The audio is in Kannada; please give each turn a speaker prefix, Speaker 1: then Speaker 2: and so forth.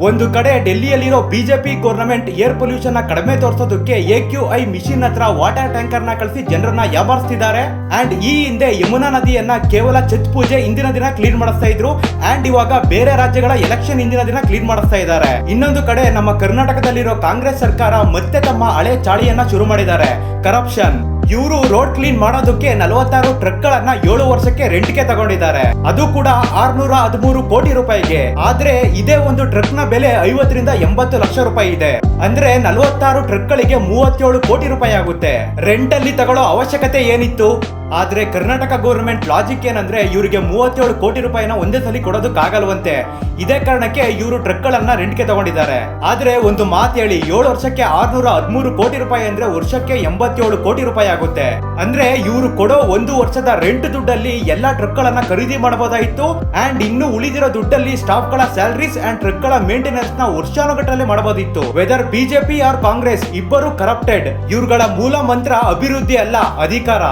Speaker 1: ಒಂದು ಕಡೆ ಡೆಲ್ಲಿಯಲ್ಲಿರೋ ಬಿಜೆಪಿ ಗವರ್ನಮೆಂಟ್ ಏರ್ ಪೊಲ್ಯೂಷನ್ ನ ಕಡಿಮೆ ತೋರಿಸೋದಕ್ಕೆ AQI ಮಿಷಿನ್ ಹತ್ರ ವಾಟರ್ ಟ್ಯಾಂಕರ್ ನ ಕಳಿಸಿ ಜನರನ್ನ ಯಾಬಾರಿಸ್ತಿದ್ದಾರೆ. ಅಂಡ್ ಈ ಹಿಂದೆ ಯಮುನಾ ನದಿಯನ್ನ ಕೇವಲ ಛತ್ ಪೂಜೆ ಇಂದಿನ ದಿನ ಕ್ಲೀನ್ ಮಾಡಿಸ್ತಾ ಇದ್ರು. ಅಂಡ್ ಇವಾಗ ಬೇರೆ ರಾಜ್ಯಗಳ ಎಲೆಕ್ಷನ್ ಇಂದಿನ ದಿನ ಕ್ಲೀನ್ ಮಾಡಿಸ್ತಾ ಇದ್ದಾರೆ. ಇನ್ನೊಂದು ಕಡೆ ನಮ್ಮ ಕರ್ನಾಟಕದಲ್ಲಿರೋ ಕಾಂಗ್ರೆಸ್ ಸರ್ಕಾರ ಮತ್ತೆ ತಮ್ಮ ಹಳೆ ಚಾಳಿಯನ್ನ ಶುರು ಮಾಡಿದ್ದಾರೆ. ಕರಪ್ಷನ್. ಇವರು ರೋಡ್ ಕ್ಲೀನ್ ಮಾಡೋದಕ್ಕೆ 46 ಟ್ರಕ್ ಗಳನ್ನ 7 ವರ್ಷಕ್ಕೆ ರೆಂಟ್ಗೆ ತಗೊಂಡಿದ್ದಾರೆ. ಅದು ಕೂಡ 613 ಕೋಟಿ ರೂಪಾಯಿಗೆ. ಆದ್ರೆ ಇದೇ ಒಂದು ಟ್ರಕ್ ನ ಬೆಲೆ 50 ರಿಂದ 80 ಲಕ್ಷ ರೂಪಾಯಿ ಇದೆ. ಅಂದ್ರೆ 46 ಟ್ರಕ್ ಗಳಿಗೆ 37 ಕೋಟಿ ರೂಪಾಯಿ ಆಗುತ್ತೆ. ರೆಂಟ್ ಅಲ್ಲಿ ತಗೊಳ್ಳೋ ಅವಶ್ಯಕತೆ ಏನಿತ್ತು? ಆದ್ರೆ ಕರ್ನಾಟಕ ಗವರ್ನಮೆಂಟ್ ಲಾಜಿಕ್ ಏನಂದ್ರೆ ಇವರಿಗೆ 37 ಕೋಟಿ ರೂಪಾಯಿನ ಒಂದೇ ಸಲ ಕೊಡೋದಕ್ಕಾಗಲ್ವಂತೆ. ಇದೇ ಕಾರಣಕ್ಕೆ ಇವರು ಟ್ರಕ್ ಗಳನ್ನ ರೆಂಟ್ಗೆ ತಗೊಂಡಿದ್ದಾರೆ. ಆದ್ರೆ ಒಂದು ಮಾತು ಹೇಳಿ, 7 ವರ್ಷಕ್ಕೆ 613 ಕೋಟಿ ರೂಪಾಯಿ ಅಂದ್ರೆ ವರ್ಷಕ್ಕೆ 87 ಕೋಟಿ ರೂಪಾಯಿ ಆಗುತ್ತೆ. ಅಂದ್ರೆ ಇವರು ಕೊಡೋ 1 ವರ್ಷದ ರೆಂಟ್ ದುಡ್ಡಲ್ಲಿ ಎಲ್ಲಾ ಟ್ರಕ್ ಗಳನ್ನ ಖರೀದಿ ಮಾಡಬಹುದಾಯಿತು. ಅಂಡ್ ಇನ್ನು ಉಳಿದಿರೋ ದುಡ್ಡಲ್ಲಿ ಸ್ಟಾಫ್ ಗಳ ಸ್ಯಾಲರೀಸ್ ಅಂಡ್ ಟ್ರಕ್ ಗಳ ಮೇಂಟೆನೆನ್ಸ್ ನ ವರ್ಷಾನುಗಟ್ಟಲೆ ಮಾಡಬಹುದಿತ್ತು. ವೆದರ್ ಬಿಜೆಪಿ ಆರ್ ಕಾಂಗ್ರೆಸ್, ಇಬ್ಬರು ಕರಪ್ಟೆಡ್. ಇವ್ರುಗಳ ಮೂಲ ಮಂತ್ರ ಅಭಿವೃದ್ಧಿ ಅಲ್ಲ, ಅಧಿಕಾರ.